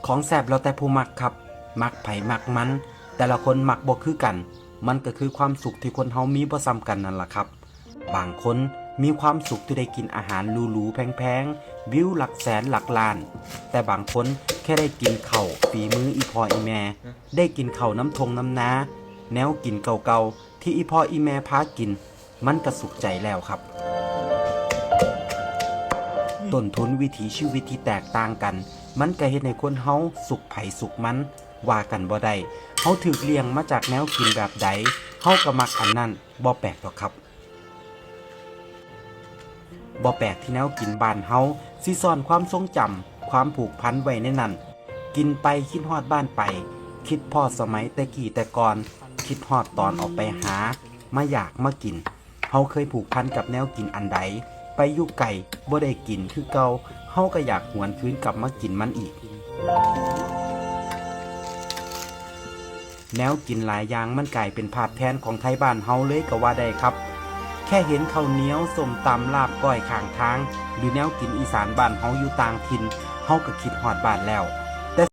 ของแซ่บแล้วแต่ผู้มักครับมักไผมักมันแต่ละคนมักบ่คือกันมันก็คือความสุขที่คนเฮามีบ่ซ้ำกันนั่นล่ะครับบางคนมีความสุขที่ได้กินอาหารหรูๆแพงๆวิวหลักแสนหลักล้านแต่บางคนแค่ได้กินข้าวฝีมืออีพ่ออีแม่ได้กินข้าวน้ำทงน้ำนาแนวกินเก่าๆที่อีพ่ออีแม่พากินมันก็สุขใจแล้วครับต้นทุนวิถีชีวิตที่แตกต่างกันมันก็เฮ็ดให้คนเฮาสุขไผสุขมันว่ากันบ่ได้เฮาถูกเลี้ยงมาจากแนวกินแบบใดเฮาก็มักอันนั้นบ่แปลกหรอกครับบ่แปลกที่แนวกินบ้านเฮาสิซ่อนความทรงจำความผูกพันไว้ในนั้นกินไปคิดฮอดบ้านไปคิดพอดสมัยแต่กี้แต่ก่อนคิดฮอดตอนออกไปหามาอยากมากินเฮาเคยผูกพันกับแนวกินอันใดไปอยู่ไกลบ่ได้กินคือเก่าเฮาก็อยากหวนคืนกลับมากินมันอีกแนวกินหลายอย่างมันกลายเป็นภาพแทนของไทยบ้านเฮาเลยก็ว่าได้ครับแค่เห็นข้าวเหนียวส้มตำลาบก้อยข้างทางหรือแนวกินอีสานบ้านเฮาอยู่ต่างถิ่นเฮาก็คิดฮอดบ้านแล้ว